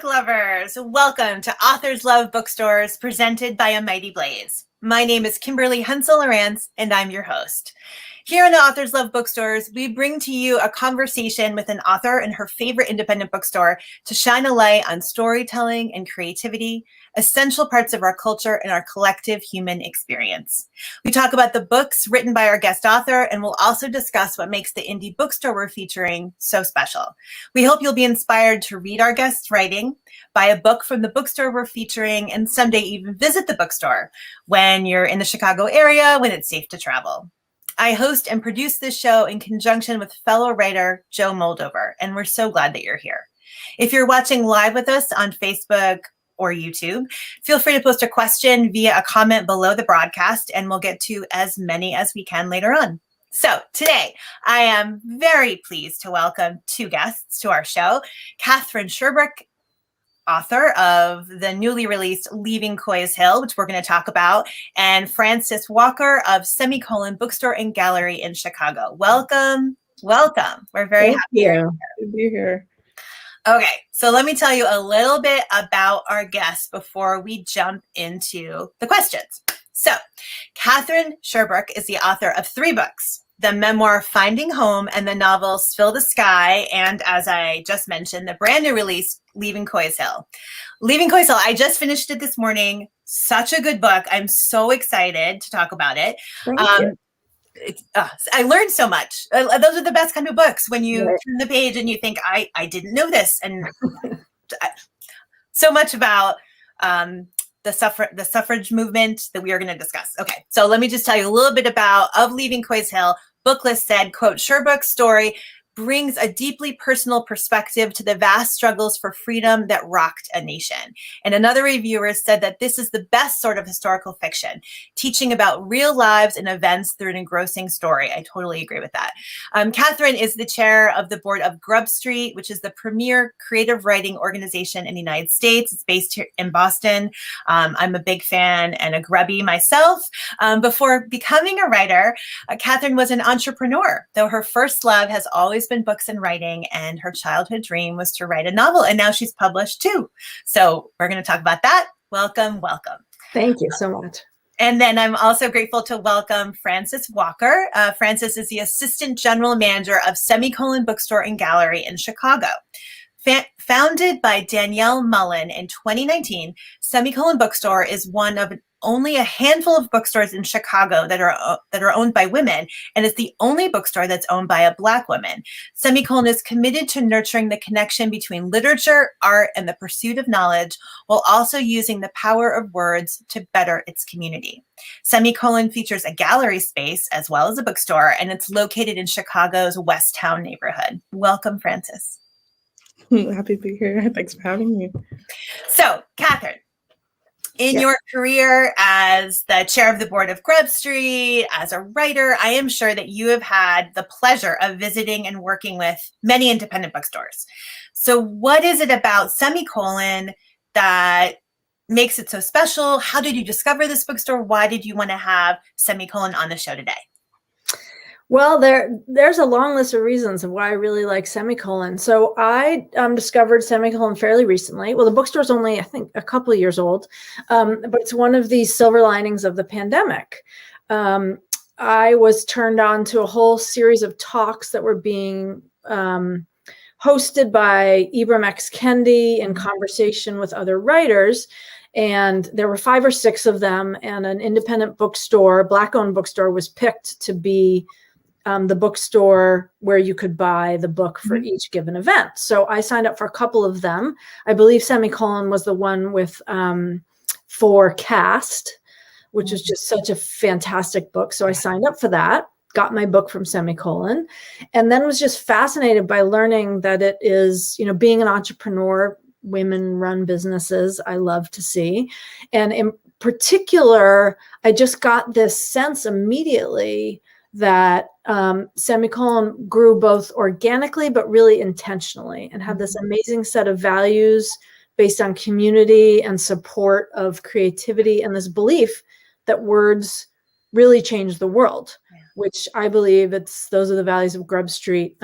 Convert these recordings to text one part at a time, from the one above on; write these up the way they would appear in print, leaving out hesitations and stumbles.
lovers, welcome to Authors Love Bookstores, presented by A Mighty Blaze. My name is Kimberly Hensel-Lorance, and I'm your host. Here in the Authors Love Bookstores, we bring to you a conversation with an author and her favorite independent bookstore to shine a light on storytelling and creativity, essential parts of our culture and our collective human experience. We talk about the books written by our guest author, and we'll also discuss what makes the indie bookstore we're featuring so special. We hope you'll be inspired to read our guest's writing, buy a book from the bookstore we're featuring, and someday even visit the bookstore when you're in the Chicago area, when it's safe to travel. I host and produce this show in conjunction with fellow writer Joe Moldover, and we're so glad that you're here. If you're watching live with us on Facebook or YouTube, feel free to post a question via a comment below the broadcast, and we'll get to as many as we can later on. So today, I am very pleased to welcome two guests to our show. Katherine Sherbrooke, author of the newly released Leaving COY'S HILL, which we're going to talk about, and Frances Walker of Semicolon Bookstore and Gallery in Chicago. Welcome. Welcome. We're very happy to be here. Okay, so let me tell you a little bit about our guests before we jump into the questions. So, Katherine Sherbrooke is the author of 3 books: the memoir Finding Home and the novels Fill the Sky, and as I just mentioned, the brand new release Leaving COY'S HILL. Leaving COY'S HILL, I just finished it this morning. Such a good book. I'm so excited to talk about it. Thank you. I learned so much. Those are the best kind of books, when you turn the page and you think, I didn't know this. And so much about the suffrage movement that we are going to discuss. Okay, so let me just tell you a little bit about Leaving COY'S HILL. Booklist said, quote, Sherbrooke's story brings a deeply personal perspective to the vast struggles for freedom that rocked a nation. And another reviewer said that this is the best sort of historical fiction, teaching about real lives and events through an engrossing story. I totally agree with that. Katherine is the chair of the board of Grub Street, which is the premier creative writing organization in the United States. It's based here in Boston. I'm a big fan and a grubby myself. Before becoming a writer, Katherine was an entrepreneur, though her first love has always been books and writing, and her childhood dream was to write a novel, and now she's published 2. So we're going to talk about that. Welcome, welcome. Thank you so much. And then I'm also grateful to welcome Frances Walker. Frances is the Assistant General Manager of Semicolon Bookstore and Gallery in Chicago. Founded by Danielle Mullen in 2019, Semicolon Bookstore is one of only a handful of bookstores in Chicago that are owned by women, and is the only bookstore that's owned by a Black woman. Semicolon is committed to nurturing the connection between literature, art, and the pursuit of knowledge, while also using the power of words to better its community. Semicolon features a gallery space as well as a bookstore, and it's located in Chicago's West Town neighborhood. Welcome, Frances. Happy to be here. Thanks for having me. So, Katherine, in your career as the chair of the board of Grub Street, as a writer, I am sure that you have had the pleasure of visiting and working with many independent bookstores. So what is it about Semicolon that makes it so special? How did you discover this bookstore? Why did you want to have Semicolon on the show today? Well, there's a long list of reasons of why I really like Semicolon. So I discovered Semicolon fairly recently. Well, the bookstore's only, I think, a couple of years old, but it's one of these silver linings of the pandemic. I was turned on to a whole series of talks that were being hosted by Ibram X. Kendi in conversation with other writers. And there were 5 or 6 of them, and an independent bookstore, Black-owned bookstore, was picked to be the bookstore where you could buy the book for each given event. So I signed up for a couple of them. I believe Semicolon was the one with for Cast, which is just such a fantastic book. So I signed up for that, got my book from Semicolon, and then was just fascinated by learning that it is, being an entrepreneur, women-run businesses, I love to see. And in particular, I just got this sense immediately that Semicolon grew both organically, but really intentionally, and had this amazing set of values based on community and support of creativity, and this belief that words really change the world, which I believe those are the values of Grub Street.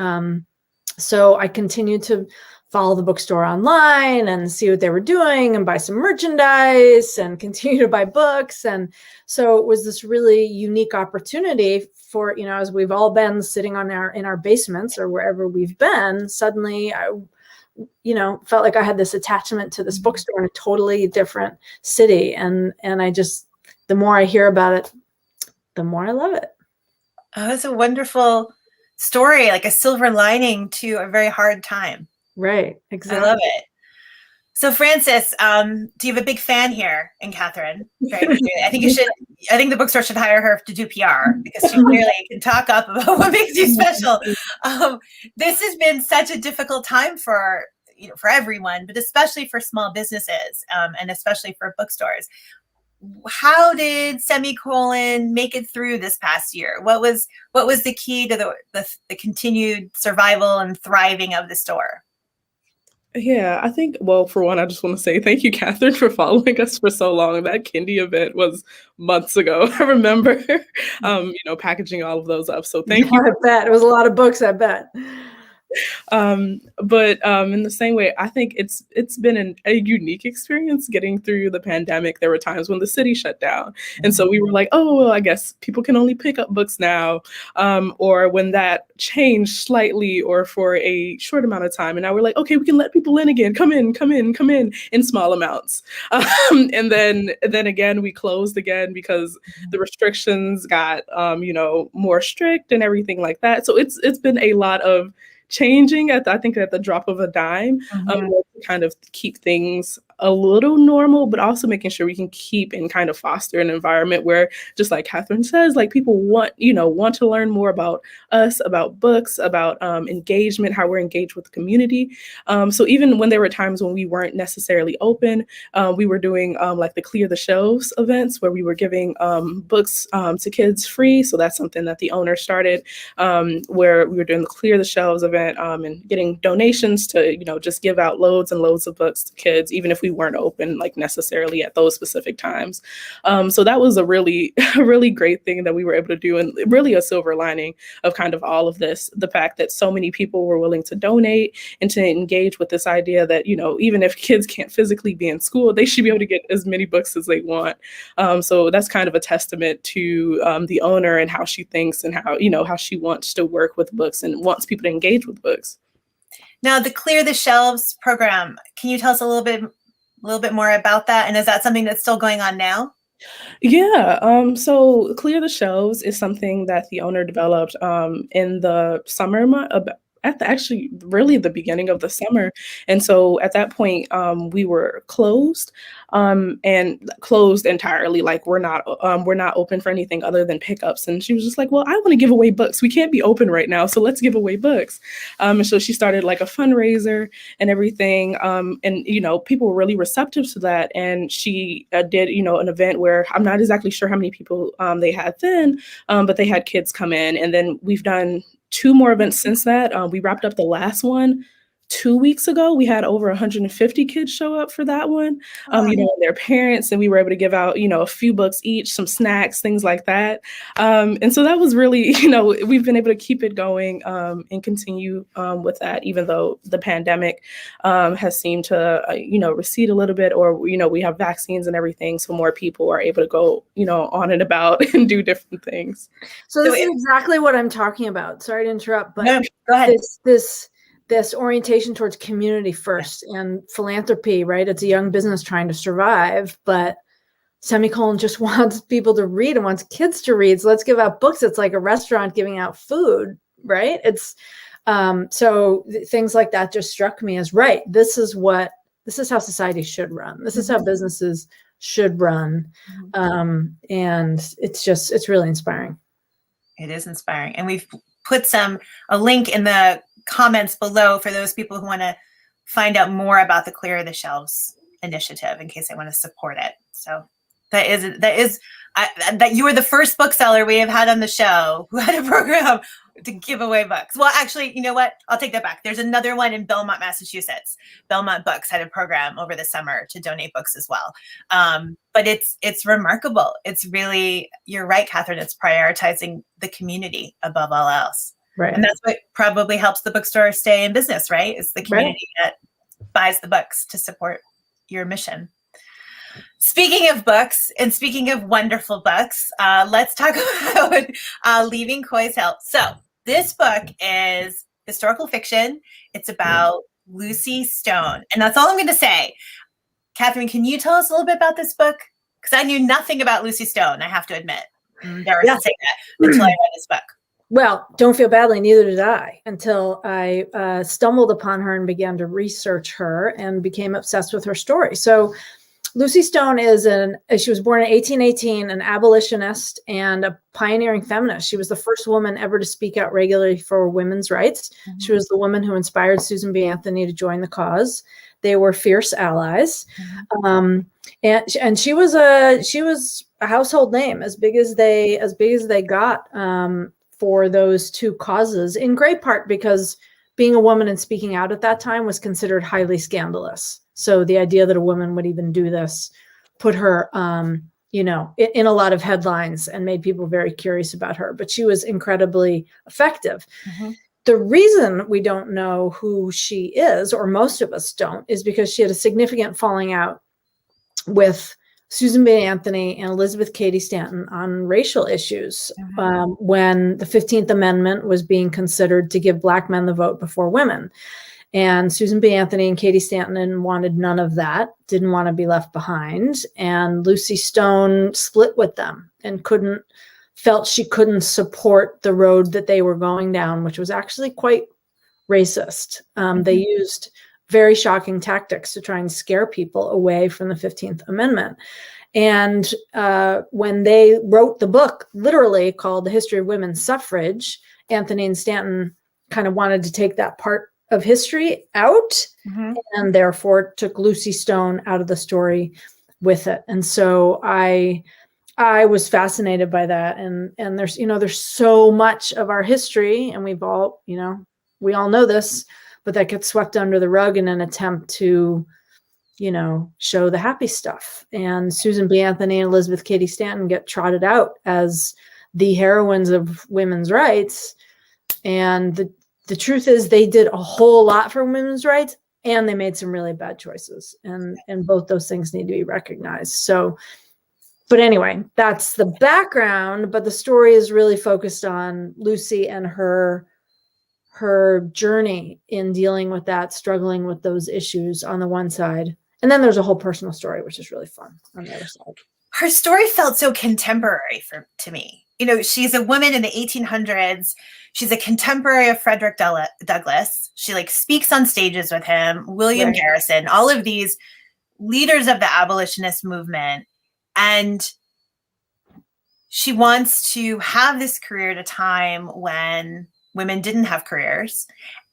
So I continue to follow the bookstore online and see what they were doing and buy some merchandise and continue to buy books. And so it was this really unique opportunity for, as we've all been sitting in our basements or wherever we've been, suddenly I felt like I had this attachment to this bookstore in a totally different city. And I just, the more I hear about it, the more I love it. Oh, that's a wonderful story, like a silver lining to a very hard time. Right. Exactly. I love it. So Frances, do you have a big fan here in Katherine? Right? I think the bookstore should hire her to do PR because she clearly can talk up about what makes you special. This has been such a difficult time for everyone, but especially for small businesses, and especially for bookstores. How did Semicolon make it through this past year? What was the key to the continued survival and thriving of the store? Yeah, I think, well, for one, I just want to say thank you, Katherine, for following us for so long. That Kindy event was months ago. I remember, packaging all of those up. So thank you. I bet. It was a lot of books, I bet. But in the same way, I think it's been a unique experience getting through the pandemic. There were times when the city shut down. And so we were like, oh, well, I guess people can only pick up books now. Or when that changed slightly or for a short amount of time. And now we're like, okay, we can let people in again. Come in small amounts. And then again, we closed again because the restrictions got, more strict and everything like that. So it's been a lot of changing I think at the drop of a dime, to kind of keep things a little normal, but also making sure we can keep and kind of foster an environment where, just like Katherine says, like people want to learn more about us, about books, about engagement, how we're engaged with the community. So even when there were times when we weren't necessarily open, we were doing like the Clear the Shelves events where we were giving books to kids free. So that's something that the owner started, where we were doing the Clear the Shelves event and getting donations to, just give out loads and loads of books to kids, even if we weren't open like necessarily at those specific times. So that was a really, really great thing that we were able to do, and really a silver lining of kind of all of this, the fact that so many people were willing to donate and to engage with this idea that, even if kids can't physically be in school, they should be able to get as many books as they want. So that's kind of a testament to the owner and how she thinks and how she wants to work with books and wants people to engage with books. Now, the Clear the Shelves program, can you tell us a little bit more about that? And is that something that's still going on now? Yeah. So Clear the Shelves is something that the owner developed in the summer actually really the beginning of the summer. And so at that point, we were closed and closed entirely. Like we're not open for anything other than pickups. And she was just like, well, I want to give away books. We can't be open right now. So let's give away books. And so she started like a fundraiser and everything. And, people were really receptive to that. And she did, an event where I'm not exactly sure how many people they had then, but they had kids come in. And then we've done 2 more events since that. We wrapped up the last one 2 weeks ago. We had over 150 kids show up for that one, and their parents, and we were able to give out, a few books each, some snacks, things like that. And so that was really, we've been able to keep it going and continue with that, even though the pandemic has seemed to, recede a little bit, or, we have vaccines and everything. So more people are able to go, on and about and do different things. So this is exactly what I'm talking about. Sorry to interrupt, but no, go ahead. This orientation towards community first and philanthropy, right? It's a young business trying to survive, but Semicolon just wants people to read and wants kids to read. So let's give out books. It's like a restaurant giving out food, right? It's so things like that just struck me as right. This is how society should run. This is how businesses should run. And it's really inspiring. It is inspiring. And we've put a link in the comments below for those people who want to find out more about the Clear the Shelves initiative in case they want to support it. So that you were the first bookseller we have had on the show who had a program to give away books. Well, actually, you know what? I'll take that back. There's another one in Belmont, Massachusetts. Belmont Books had a program over the summer to donate books as well. But it's remarkable. It's really, you're right, Katherine, it's prioritizing the community above all else. Right. And that's what probably helps the bookstore stay in business, right? It's the community that buys the books to support your mission. Speaking of books and speaking of wonderful books, let's talk about Leaving COY'S HILL. So this book is historical fiction. It's about Lucy Stone. And that's all I'm going to say. Katherine, can you tell us a little bit about this book? Because I knew nothing about Lucy Stone, I have to admit. Embarrassed to say that until I read this book. Well, don't feel badly, neither did I, until I stumbled upon her and began to research her and became obsessed with her story. So Lucy Stone she was born in 1818, an abolitionist and a pioneering feminist. She was the first woman ever to speak out regularly for women's rights. Mm-hmm. She was the woman who inspired Susan B. Anthony to join the cause. They were fierce allies. Mm-hmm. And she was a household name, as big as they got, for those two causes, in great part because being a woman and speaking out at that time was considered highly scandalous. So the idea that a woman would even do this put her, in a lot of headlines and made people very curious about her. But she was incredibly effective. Mm-hmm. The reason we don't know who she is, or most of us don't, is because she had a significant falling out with Susan B. Anthony and Elizabeth Cady Stanton on racial issues, mm-hmm. When the 15th Amendment was being considered to give Black men the vote before women. And Susan B. Anthony and Cady Stanton wanted none of that, didn't want to be left behind. And Lucy Stone split with them and felt she couldn't support the road that they were going down, which was actually quite racist. Mm-hmm. They used very shocking tactics to try and scare people away from the 15th Amendment. And when they wrote the book, literally called The History of Women's Suffrage, Anthony and Stanton kind of wanted to take that part of history out, mm-hmm. and therefore took Lucy Stone out of the story with it. And so I was fascinated by that. And there's so much of our history, and we all know this, but that gets swept under the rug in an attempt to, show the happy stuff. And Susan B. Anthony and Elizabeth Cady Stanton get trotted out as the heroines of women's rights. And the truth is they did a whole lot for women's rights, and they made some really bad choices. And both those things need to be recognized. So, but anyway, that's the background, but the story is really focused on Lucy and her journey in dealing with that, struggling with those issues on the one side. And then there's a whole personal story, which is really fun on the other side. Her story felt so contemporary to me. She's a woman in the 1800s. She's a contemporary of Frederick Douglass. She speaks on stages with him, William Garrison, all of these leaders of the abolitionist movement. And she wants to have this career at a time when women didn't have careers.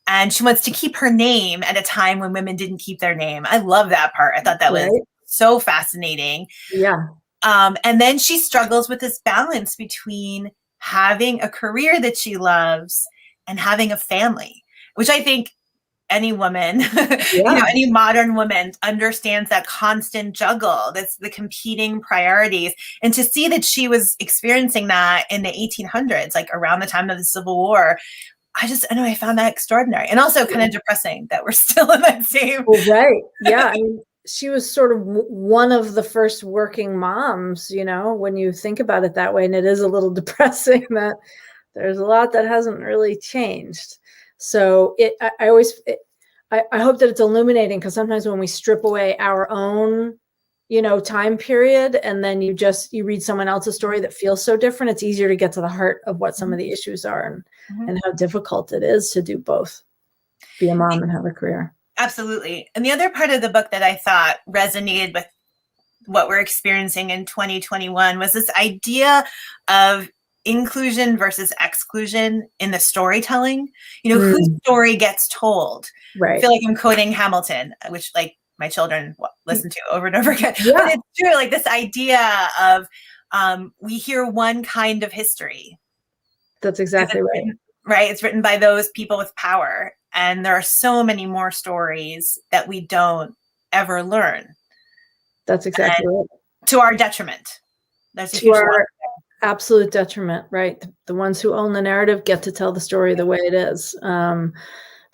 And she wants to keep her name at a time when women didn't keep their name. I love that part. I thought that was so fascinating. Yeah. And then she struggles with this balance between having a career that she loves and having a family, which I think any woman, any modern woman understands that constant juggle. That's the competing priorities. And to see that she was experiencing that in the 1800s, around the time of the Civil War, I found that extraordinary and also kind of depressing that we're still in that same. Right. Yeah. She was sort of one of the first working moms, when you think about it that way. And it is a little depressing that there's a lot that hasn't really changed. So I hope that it's illuminating, because sometimes when we strip away our own, time period, and then you read someone else's story that feels so different, it's easier to get to the heart of what some of the issues are and how difficult it is to do both, be a mom and have a career. Absolutely. And the other part of the book that I thought resonated with what we're experiencing in 2021 was this idea of inclusion versus exclusion in the storytelling. Whose story gets told. Right. I feel like I'm quoting Hamilton, which my children listen to over and over again. Yeah. But it's true, this idea of we hear one kind of history. That's exactly right. Right. It's written by those people with power. And there are so many more stories that we don't ever learn. That's exactly right. To our detriment. There's a huge absolute detriment, right? The ones who own the narrative get to tell the story the way it is, the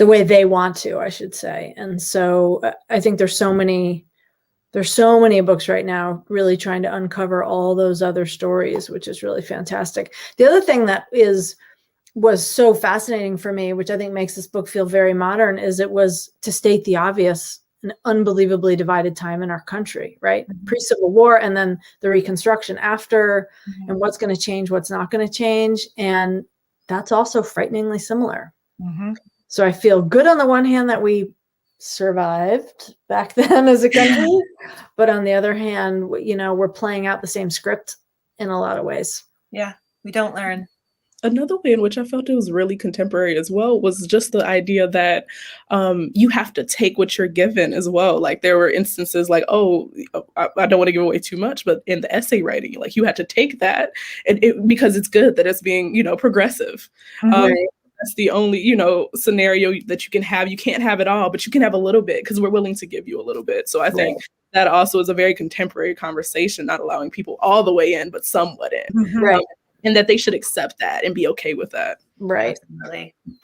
way they want to, I should say. And so I think there's so many books right now really trying to uncover all those other stories, which is really fantastic. The other thing that was so fascinating for me, which I think makes this book feel very modern, is it was, to state the obvious, an unbelievably divided time in our country, right? Mm-hmm. Pre-Civil War, and then the Reconstruction after, and what's going to change, what's not going to change. And that's also frighteningly similar. Mm-hmm. So I feel good on the one hand that we survived back then as a country, but on the other hand, we're playing out the same script in a lot of ways. Yeah, we don't learn. Another way in which I felt it was really contemporary as well was just the idea that you have to take what you're given as well. Like there were instances like, I don't want to give away too much, but in the essay writing, like you had to take that because it's good that it's being, progressive. Right. That's the only, scenario that you can have. You can't have it all, but you can have a little bit because we're willing to give you a little bit. So I think that also is a very contemporary conversation, not allowing people all the way in, but somewhat in. Mm-hmm. Right. And that they should accept that and be okay with that. Right.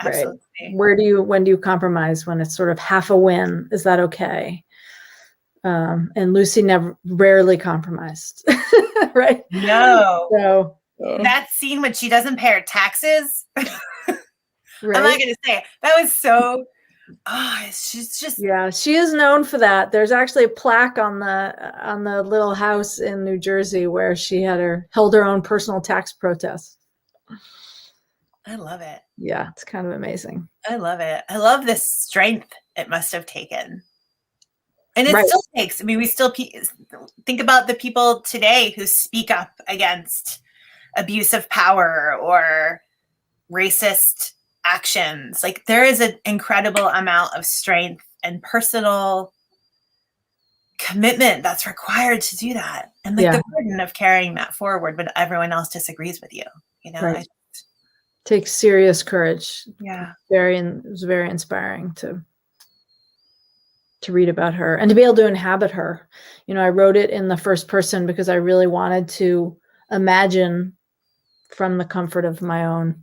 Absolutely. Right. When do you compromise? When it's sort of half a win? Is that okay? And Lucy rarely compromised. Right. No. So that scene when she doesn't pay her taxes. right? I'm not going to say it. That was so. She's just. Yeah, she is known for that. There's actually a plaque on the little house in New Jersey where she held her own personal tax protest. I love it. Yeah, it's kind of amazing. I love it. I love the strength it must have taken. And it still takes. I mean, we still think about the people today who speak up against abuse of power or racist actions. Like there is an incredible amount of strength and personal commitment that's required to do that. And like the burden of carrying that forward when everyone else disagrees with you, Right. Takes serious courage. Yeah. It was very inspiring to read about her and to be able to inhabit her. I wrote it in the first person because I really wanted to imagine from the comfort of my own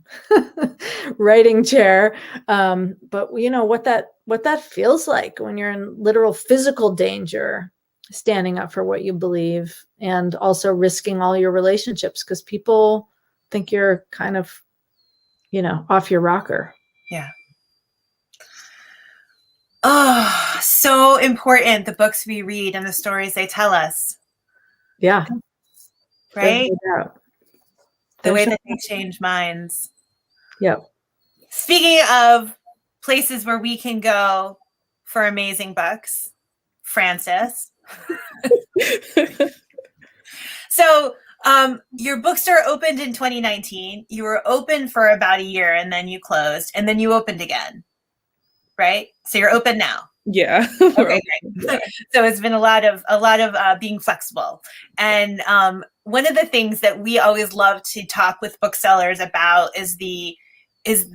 writing chair. But what that feels like when you're in literal physical danger, standing up for what you believe and also risking all your relationships because people think you're kind of, off your rocker. Yeah. Oh, so important. The books we read and the stories they tell us. Yeah. Right? The way that they change minds. Yep. Speaking of places where we can go for amazing books, Frances. So your bookstore opened in 2019. You were open for about a year and then you closed and then you opened again, right? So you're open now. Yeah. Okay, great. So it's been a lot of being flexible. And one of the things that we always love to talk with booksellers about is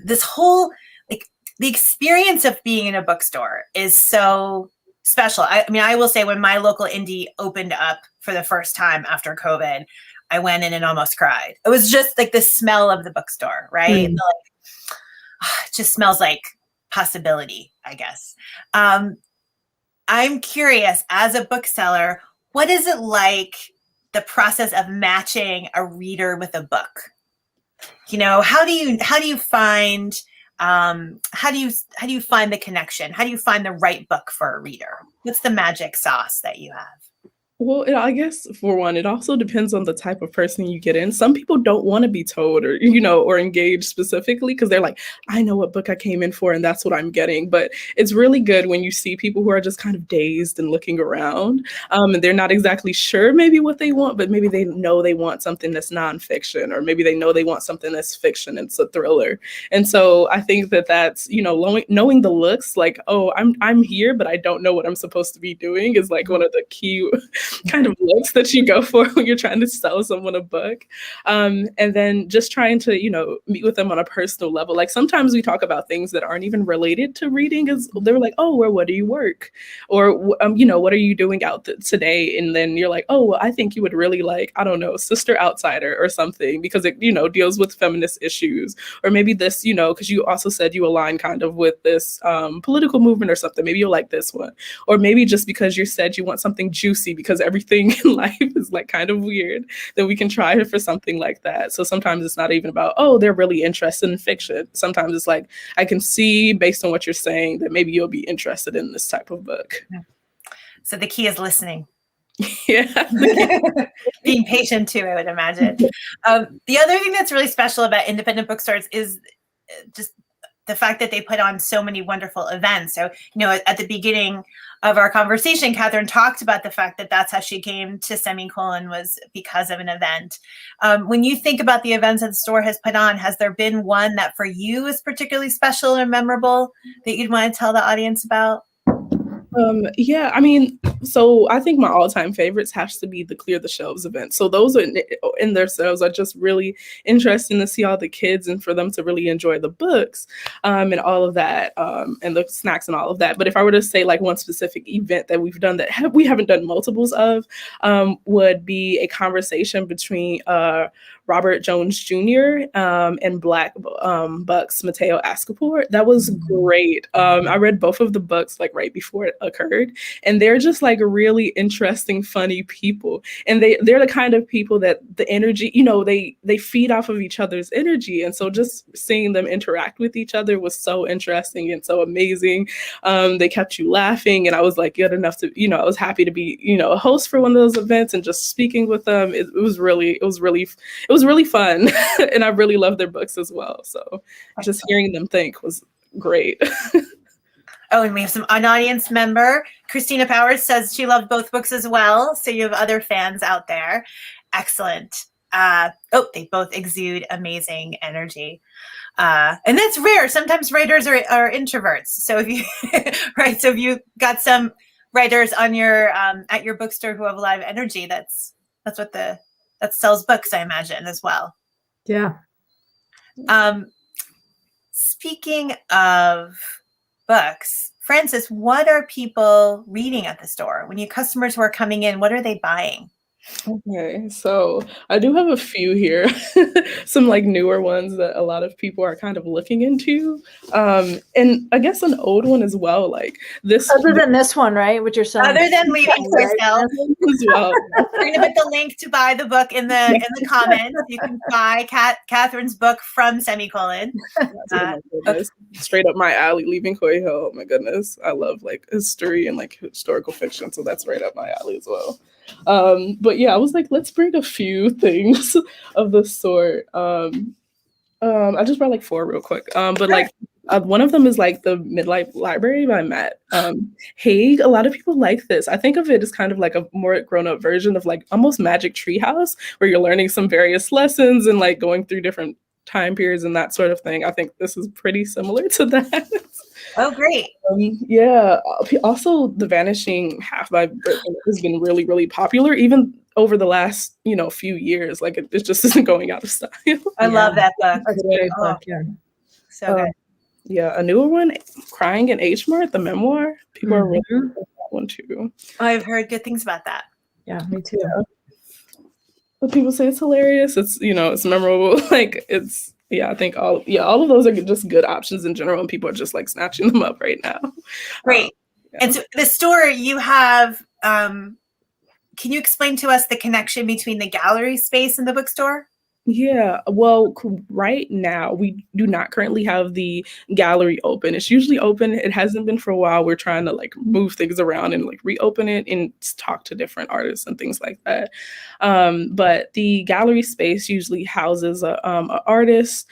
this whole, like, the experience of being in a bookstore is so special. I mean, I will say when my local indie opened up for the first time after COVID, I went in and almost cried. It was just like the smell of the bookstore, right? Mm. It just smells like possibility, I guess. I'm curious, as a bookseller, what is it like, the process of matching a reader with a book? How do you find the connection? How do you find the right book for a reader? What's the magic sauce that you have? Well, I guess for one, it also depends on the type of person you get in. Some people don't want to be told or engaged specifically because they're like, I know what book I came in for and that's what I'm getting. But it's really good when you see people who are just kind of dazed and looking around and they're not exactly sure maybe what they want, but maybe they know they want something that's nonfiction, or maybe they know they want something that's fiction. It's a thriller. And so I think that's, knowing the looks, like, oh, I'm here, but I don't know what I'm supposed to be doing, is like one of the key kind of looks that you go for when you're trying to sell someone a book. And then just trying to, meet with them on a personal level. Like sometimes we talk about things that aren't even related to reading. Is they were like, oh, where do you work? Or, what are you doing out today? And then you're like, oh, well, I think you would really like, I don't know, Sister Outsider or something, because it, deals with feminist issues. Or maybe this, because you also said you align kind of with this political movement or something. Maybe you'll like this one. Or maybe just because you said you want something juicy because everything in life is like kind of weird, then we can try for something like that. So sometimes it's not even about, oh, they're really interested in fiction. Sometimes it's like, I can see based on what you're saying that maybe you'll be interested in this type of book. So the key is listening. Yeah. Being patient too, I would imagine. The other thing that's really special about independent bookstores is just the fact that they put on so many wonderful events. So, at the beginning of our conversation, Katherine talked about the fact that that's how she came to Semicolon, was because of an event. When you think about the events that the store has put on, has there been one that for you is particularly special or memorable that you'd want to tell the audience about? Yeah, I mean, so I think my all-time favorites has to be the Clear the Shelves event. So those are in themselves are just really interesting to see all the kids and for them to really enjoy the books and all of that and the snacks and all of that. But if I were to say like one specific event that we've done that we haven't done multiples of would be a conversation between Robert Jones Jr. And Black Bucks Mateo Escobar. That was great. I read both of the books like right before it occurred, and they're just like really interesting, funny people. And they're the kind of people that the energy, they feed off of each other's energy. And so just seeing them interact with each other was so interesting and so amazing. They kept you laughing, and I was like good enough to, I was happy to be, a host for one of those events and just speaking with them. It was really fun. And I really love their books as well. So just hearing them think was great. Oh, and we have an audience member. Christina Powers says she loved both books as well. So you have other fans out there. Excellent. They both exude amazing energy. And that's rare. Sometimes writers are introverts. So if you got some writers on your at your bookstore who have a lot of energy, that sells books, I imagine, as well. Yeah. Speaking of books, Frances, what are people reading at the store? When you customers who are coming in, what are they buying? Okay, so I do have a few here, some like newer ones that a lot of people are kind of looking into. And I guess an old one as well, like this. Other than this one, right? What you're selling. Other than Leaving COY'S HILL. As well. We're gonna put the link to buy the book in the comments. You can buy Katherine's book from Semicolon. Straight up my alley, Leaving COY'S HILL. Oh my goodness. I love like history and like historical fiction. So that's right up my alley as well. But yeah, I was like, let's bring a few things of the sort. I just brought like 4 real quick. But like one of them is like the Midlife Library by Matt Haig. A lot of people like this. I think of it as kind of like a more grown-up version of like almost Magic Treehouse, where you're learning some various lessons and like going through different time periods and that sort of thing. I think this is pretty similar to that. Oh, great. Yeah. Also, The Vanishing Half by Britain has been really, really popular, even over the last, few years. Like it just isn't going out of style. I love that book. That's a great book, yeah. So good. Yeah, a newer one, Crying in H Mart, the memoir. People are really into that one too. I've heard good things about that. Yeah, me too. Yeah. But people say it's hilarious. It's, it's memorable. Like it's, yeah, I think all of those are just good options in general, and people are just like snatching them up right now. Great. Yeah. And so the store you have, can you explain to us the connection between the gallery space and the bookstore? Yeah, well, right now we do not currently have the gallery open. It's usually open. It hasn't been for a while. We're trying to like move things around and like reopen it and talk to different artists and things like that. But the gallery space usually houses a artist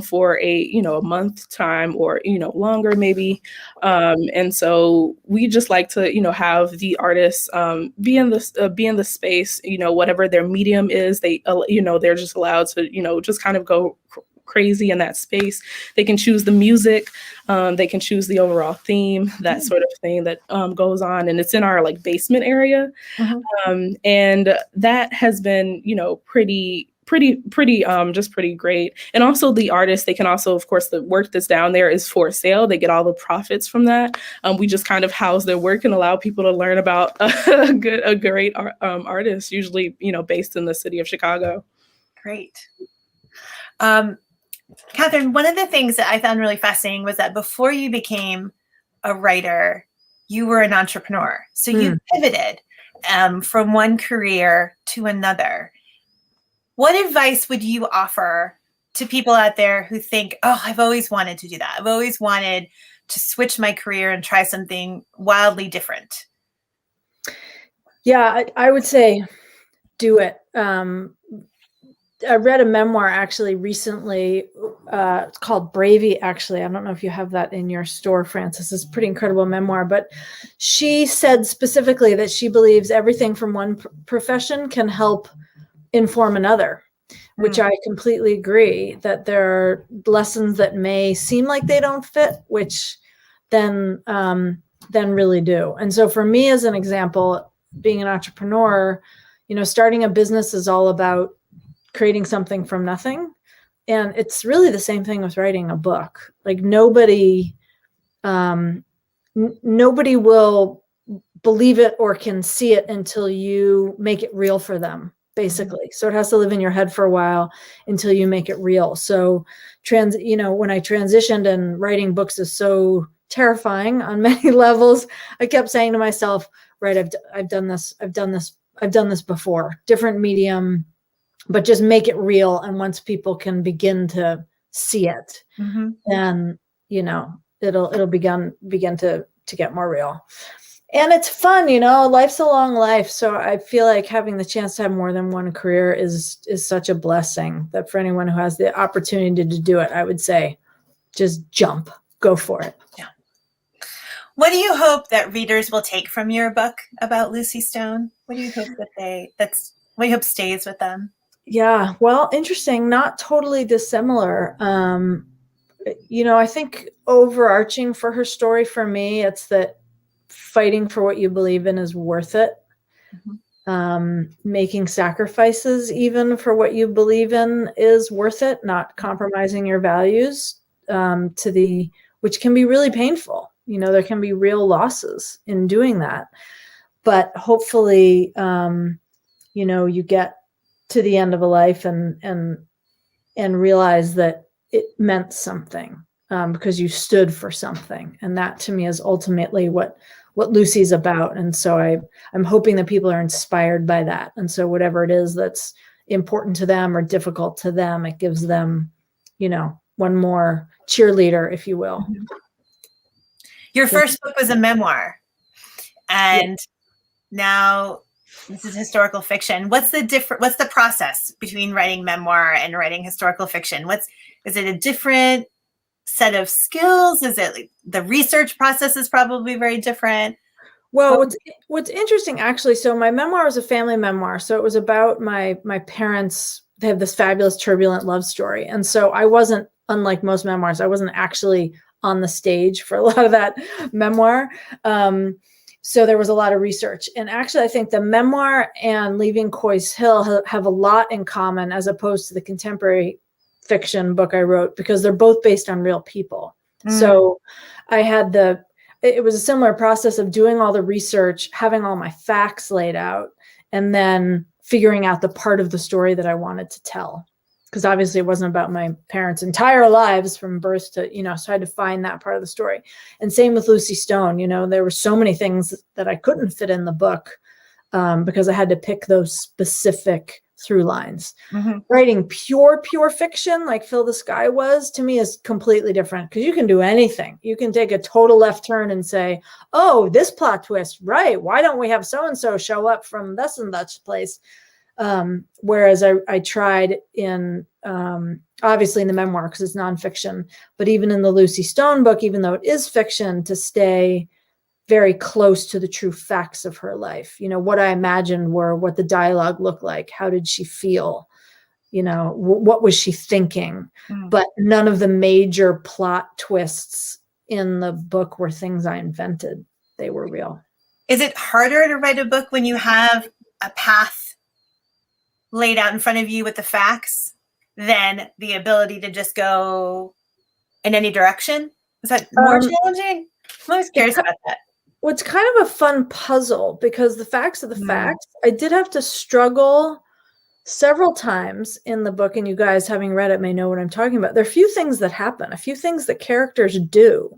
for a month time or longer maybe. And so we just like to have the artists be in the space. Whatever their medium is, they're just allowed to just kind of go crazy in that space. They can choose the music, they can choose the overall theme, that sort of thing that goes on. And it's in our like basement area. And that has been, you know, pretty just pretty great. And also the artists, they can also, of course, the work that's down there is for sale. They get all the profits from that. We just kind of house their work and allow people to learn about a great artist, usually, you know, based in the city of Chicago. Great. Katherine, one of the things that I found really fascinating was that before you became a writer, you were an entrepreneur. So you pivoted from one career to another. What advice would you offer to people out there who think, oh, I've always wanted to do that. I've always wanted to switch my career and try something wildly different? Yeah, I would say do it. I read a memoir actually recently. It's called Bravey, actually. I don't know if you have that in your store, Frances. It's a pretty incredible memoir. But she said specifically that she believes everything from one profession can help inform another, which I completely agree, that there are lessons that may seem like they don't fit, which then really do. And so for me, as an example, being an entrepreneur, you know, starting a business is all about creating something from nothing. And it's really the same thing with writing a book. Like nobody will believe it or can see it until you make it real for them, basically. So it has to live in your head for a while until you make it real. So you know, when I transitioned, and writing books is so terrifying on many levels, I kept saying to myself, right, I've done this before, different medium, but just make it real. And once people can begin to see it, then, you know, it'll begin to get more real. And it's fun, you know, life's a long life. So I feel like having the chance to have more than one career is such a blessing, that for anyone who has the opportunity to do it, I would say, just jump, go for it. Yeah. What do you hope that readers will take from your book about Lucy Stone? What do you hope what do you hope stays with them? Yeah, well, interesting, not totally dissimilar. You know, I think overarching for her story, for me, it's that fighting for what you believe in is worth it. Making sacrifices even for what you believe in is worth it, not compromising your values which can be really painful. You know, there can be real losses in doing that. But hopefully, you know, you get to the end of a life and realize that it meant something, because you stood for something. And that to me is ultimately what Lucy's about. And so I'm hoping that people are inspired by that. And so whatever it is that's important to them or difficult to them, it gives them, you know, one more cheerleader, if you will. Your first book was a memoir, and now this is historical fiction. What's the process between writing memoir and writing historical fiction? Is it a different set of skills? Is it like the research process is probably very different? Well, what's interesting, actually, so my memoir was a family memoir. So it was about my parents. They have this fabulous turbulent love story. And so I wasn't, unlike most memoirs, I wasn't actually on the stage for a lot of that memoir. So there was a lot of research. And actually, I think the memoir and Leaving COY'S HILL have a lot in common, as opposed to the contemporary fiction book I wrote, because they're both based on real people. So I had it was a similar process of doing all the research, having all my facts laid out, and then figuring out the part of the story that I wanted to tell. Because obviously it wasn't about my parents' entire lives from birth to, you know, so I had to find that part of the story. And same with Lucy Stone, you know, there were so many things that I couldn't fit in the book, because I had to pick those specific through lines. Writing pure fiction like Fill the Sky was, to me, is completely different, because you can do anything. You can take a total left turn and say, oh, this plot twist, right? Why don't we have so-and-so show up from thus and such place? Whereas I tried in, obviously in the memoir, because it's nonfiction, but even in the Lucy Stone book, even though it is fiction, to stay very close to the true facts of her life. You know, what I imagined were what the dialogue looked like. How did she feel? what was she thinking? But none of the major plot twists in the book were things I invented. They were real. Is it harder to write a book when you have a path laid out in front of you with the facts than the ability to just go in any direction? Is that more challenging? I'm always curious about that. Well, it's kind of a fun puzzle because the facts are the facts. I did have to struggle several times in the book, and you guys, having read it, may know what I'm talking about. There are a few things that happen, a few things that characters do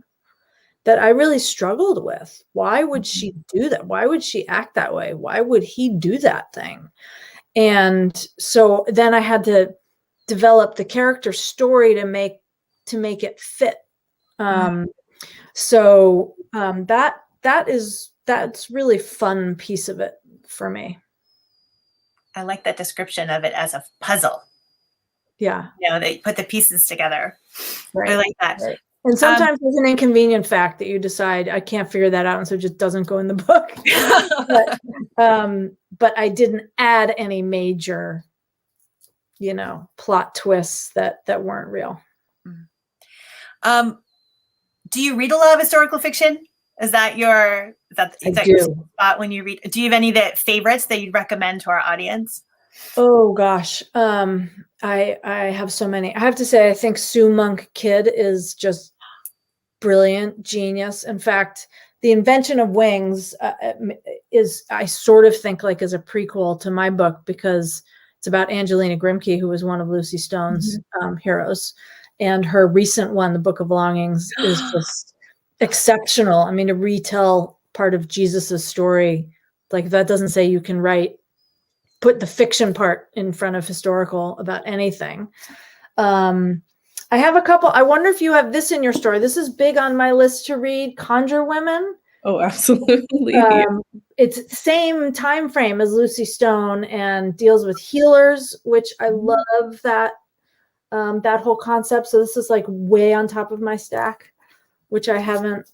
that I really struggled with. Why would she do that? Why would she act that way? Why would he do that thing? And so then I had to develop the character story to make it fit. That's really fun piece of it for me. I like that description of it as a puzzle. Yeah. They put the pieces together. Right. I like that. Right. And sometimes there's an inconvenient fact that you decide, I can't figure that out, and so it just doesn't go in the book. But I didn't add any major, plot twists that weren't real. Do you read a lot of historical fiction? Is that your spot when you read? Do you have any favorites that you'd recommend to our audience? Oh gosh, I have so many. I have to say, I think Sue Monk Kidd is just brilliant, genius. In fact, The Invention of Wings is, I sort of think, like, as a prequel to my book, because it's about Angelina Grimke, who was one of Lucy Stone's heroes, and her recent one, The Book of Longings, is just exceptional. I mean, to retell part of Jesus's story, like, that doesn't say you can put the fiction part in front of historical about anything. I have a couple. I wonder if you have this in your story. This is big on my list to read, Conjure Women. Oh, absolutely. It's same time frame as Lucy Stone and deals with healers, which I love that whole concept. So this is like way on top of my stack, which I haven't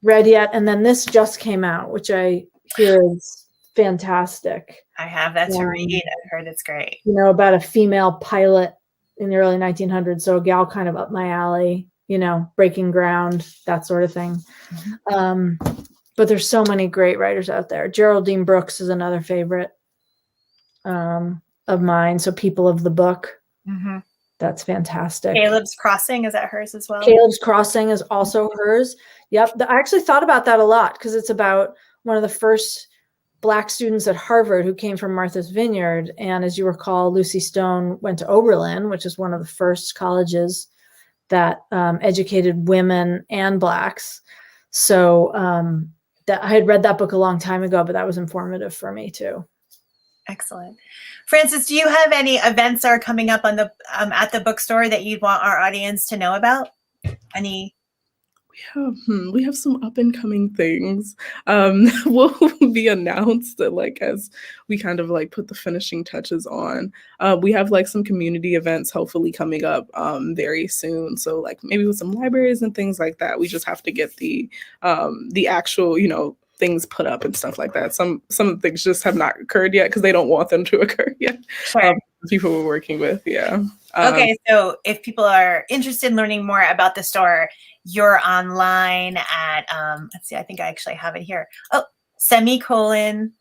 read yet. And then this just came out, which I hear is fantastic. I have that to read. I've heard it's great. About a female pilot in the early 1900s. So a gal kind of up my alley, breaking ground, that sort of thing. But there's so many great writers out there. Geraldine Brooks is another favorite of mine. So People of the Book. That's fantastic. Caleb's Crossing, is that hers as well? Caleb's Crossing is also hers. Yep. I actually thought about that a lot because it's about one of the first Black students at Harvard who came from Martha's Vineyard. And as you recall, Lucy Stone went to Oberlin, which is one of the first colleges that educated women and Blacks. So that I had read that book a long time ago, but that was informative for me too. Excellent. Frances, do you have any events that are coming up on the at the bookstore that you'd want our audience to know about? Any? We have some up and coming things. Will be announced as we kind of put the finishing touches on. We have some community events hopefully coming up very soon. So maybe with some libraries and things like that. We just have to get the actual things put up and stuff like that. Some things just have not occurred yet because they don't want them to occur yet. Sure. People we're working with, yeah. Okay, so if people are interested in learning more about the store, you're online at let's see, I think I actually have it here. Oh, Semicolon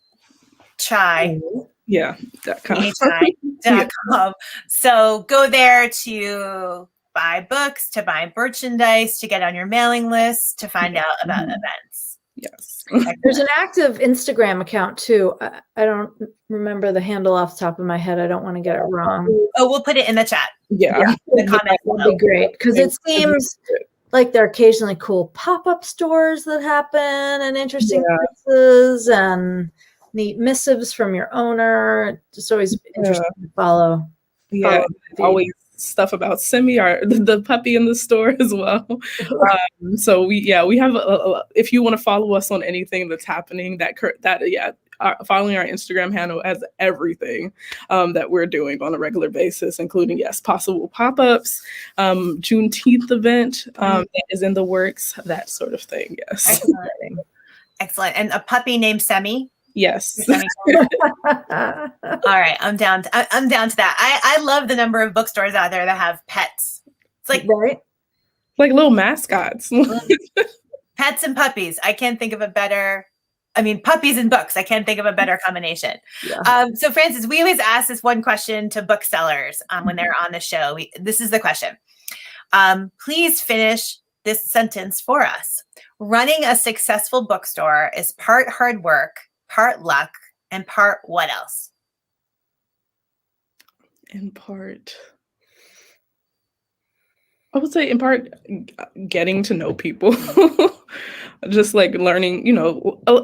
Chai. Yeah, .com. So go there to buy books, to buy merchandise, to get on your mailing list, to find out about events. Yes. There's an active Instagram account too. I don't remember the handle off the top of my head. I don't want to get it wrong. Oh, we'll put it in the chat. Yeah. The comments would be great because it seems like there are occasionally cool pop-up stores that happen and interesting places and neat missives from your owner. It's always interesting to follow. Always stuff about Semi, the puppy in the store as well. So we have if you want to follow us on anything that's happening, following our Instagram handle has everything that we're doing on a regular basis, including possible pop-ups, Juneteenth event that is in the works, that sort of thing. Yes. Excellent. And a puppy named Semi. Yes. Semicolon. All right, I'm down to that. I love the number of bookstores out there that have pets. It's like right. Like little mascots. Pets and puppies. I can't think of a better. I mean, puppies and books. I can't think of a better combination. Yeah. So, Frances, we always ask this one question to booksellers when they're on the show. This is the question. Please finish this sentence for us. Running a successful bookstore is part hard work, part luck, and part what else? In part, I would say in part, getting to know people. Just like learning,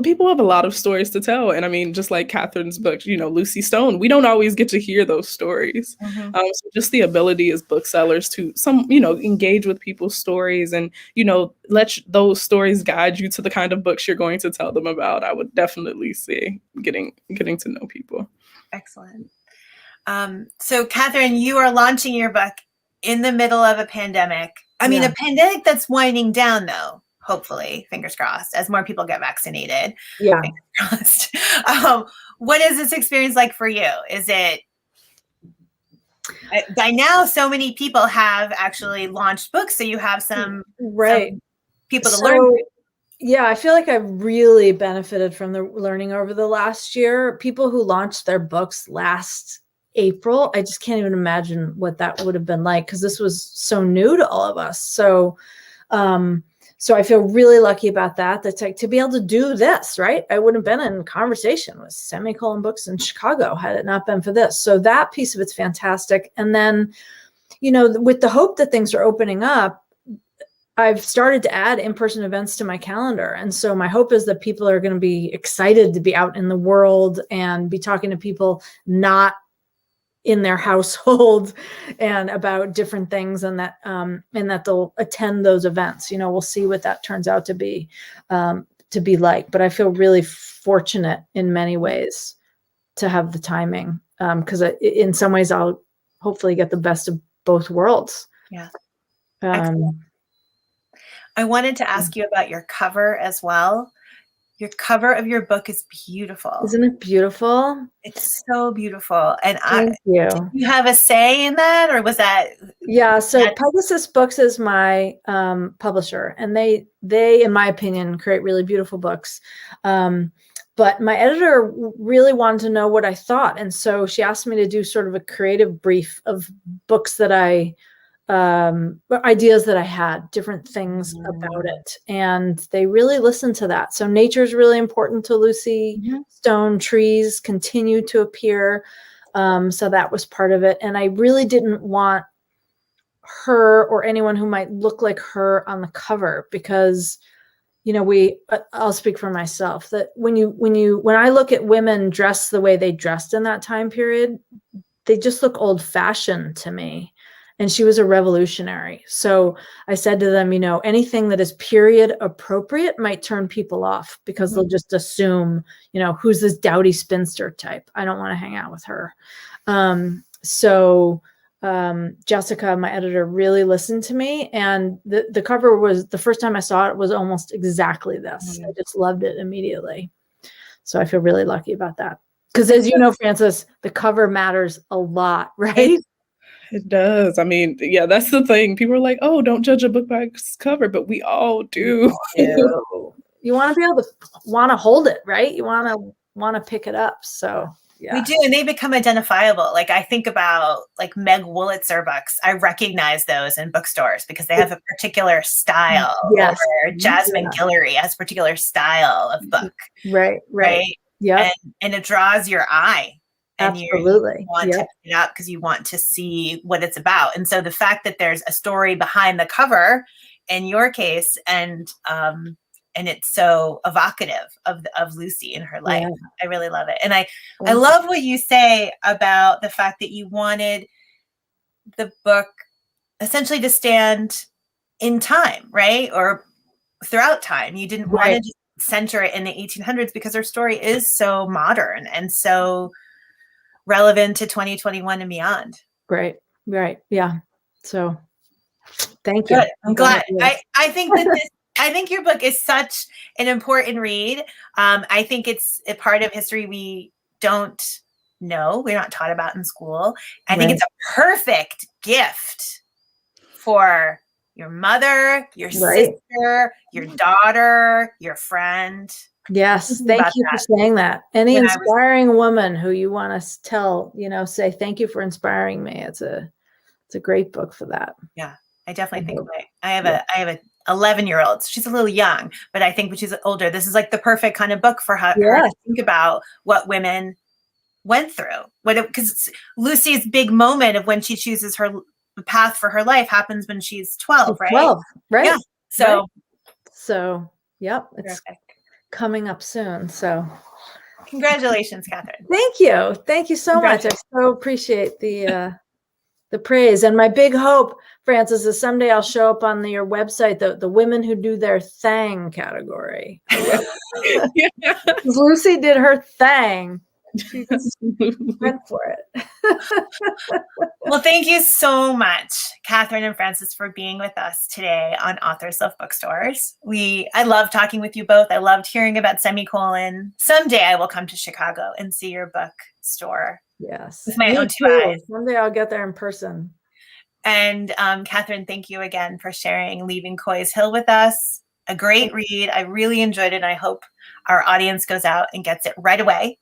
people have a lot of stories to tell. And I mean, just like Catherine's book, Lucy Stone, we don't always get to hear those stories. So just the ability as booksellers to engage with people's stories and, let those stories guide you to the kind of books you're going to tell them about. I would definitely say getting to know people. Excellent. So Katherine, you are launching your book in the middle of a pandemic. I mean, a pandemic that's winding down though. Hopefully, fingers crossed, as more people get vaccinated. Yeah. Fingers crossed. What is this experience like for you? Is it by now so many people have actually launched books, so you have some people to learn from. Yeah, I feel like I've really benefited from the learning over the last year. People who launched their books last April, I just can't even imagine what that would have been like because this was so new to all of us. So I feel really lucky about that. That's like to be able to do this, right? I wouldn't have been in conversation with Semicolon Books in Chicago had it not been for this. So that piece of it's fantastic. And then, with the hope that things are opening up, I've started to add in-person events to my calendar. And so my hope is that people are going to be excited to be out in the world and be talking to people not in their household and about different things and that they'll attend those events. We'll see what that turns out to be like, but I feel really fortunate in many ways to have the timing. Cause in some ways I'll hopefully get the best of both worlds. Yeah. I wanted to ask you about your cover as well. Your cover of your book is beautiful. Isn't it beautiful? It's so beautiful. And Thank you. Did you have a say in that, or was that? Yeah. So Pegasus Books is my publisher, and they, in my opinion, create really beautiful books. But my editor really wanted to know what I thought, and so she asked me to do sort of a creative brief of books that ideas that I had, different things about it. And they really listened to that. So nature is really important to Lucy Stone. Trees continue to appear. So that was part of it. And I really didn't want her or anyone who might look like her on the cover because, I'll speak for myself that when I look at women dressed the way they dressed in that time period, they just look old fashioned to me. And she was a revolutionary. So I said to them, anything that is period appropriate might turn people off because they'll just assume, who's this dowdy spinster type? I don't want to hang out with her. So Jessica, my editor, really listened to me. And the cover was, the first time I saw it, was almost exactly this. I just loved it immediately. So I feel really lucky about that. Because as you know, Frances, the cover matters a lot, right? It does. I mean, yeah, that's the thing. People are like, oh, don't judge a book by its cover, but we all do. You want to be able to want to hold it, right? You want to pick it up. So yeah. We do, and they become identifiable. Like I think about like Meg Wolitzer books. I recognize those in bookstores because they have a particular style. Yes. Or Jasmine Guillory has a particular style of book. Right. Yeah. And it draws your eye. And absolutely. You want to pick it up because you want to see what it's about. And so the fact that there's a story behind the cover in your case, and it's so evocative of Lucy in her life. Yeah. I really love it. And I love what you say about the fact that you wanted the book essentially to stand in time, right? Or throughout time. You didn't want to just center it in the 1800s because her story is so modern and so relevant to 2021 and beyond. Right. Yeah. So thank you. Good. I'm glad. I think that this I think your book is such an important read. I think it's a part of history we don't know, we're not taught about in school. I think it's a perfect gift for your mother, your sister, your daughter, your friend. Yes, thank you for saying that. Any inspiring woman who you want to tell, say thank you for inspiring me. It's a great book for that. Yeah, I definitely think I have a 11-year-old. She's a little young, but I think when she's older, this is like the perfect kind of book for her to think about what women went through. Because Lucy's big moment of when she chooses her path for her life happens when she's 12, right? 12, right? Yeah. So, yep, it's coming up soon. So, congratulations, Katherine. Thank you so much. I so appreciate the praise. And my big hope, Frances, is someday I'll show up on your website, the women who do their thing category. Lucy did her thing. She just went for it. Well, thank you so much, Katherine and Frances, for being with us today on Authors Love Bookstores. I love talking with you both. I loved hearing about Semicolon. Someday I will come to Chicago and see your bookstore. Yes. With my own two eyes. Someday I'll get there in person. And Katherine, thank you again for sharing Leaving COY'S HILL with us. A great read. I really enjoyed it. And I hope our audience goes out and gets it right away.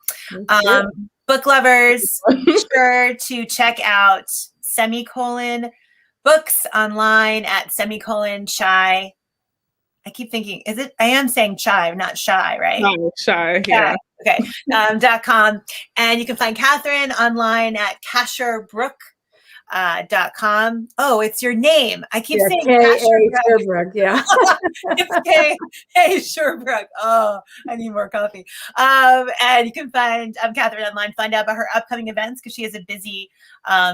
Book lovers, be sure to check out Semicolon Books online at Semicolon Shy. I keep thinking, I am saying shy, not shy, right? No, shy, yeah. Okay. .com. And you can find Katherine online at Sherbrooke.com. Oh, it's your name. I keep saying Sherbrooke. Yeah. It's Sherbrooke. Oh, I need more coffee. And you can find Katherine online, find out about her upcoming events because she has a busy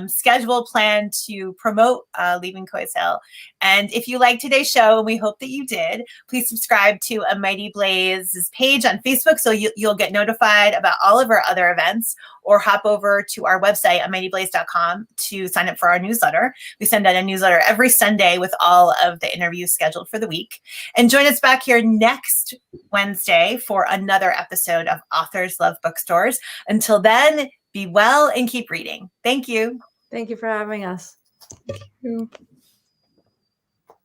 schedule planned to promote Leaving COY'S HILL. And if you like today's show, and we hope that you did, please subscribe to A Mighty Blaze's page on Facebook so you'll get notified about all of our other events, or hop over to our website, amightyblaze.com, to sign up for our newsletter. We send out a newsletter every Sunday with all of the interviews scheduled for the week. And join us back here next Wednesday for another episode of Authors Love Bookstores. Until then, be well and keep reading. Thank you. Thank you for having us. Thank you.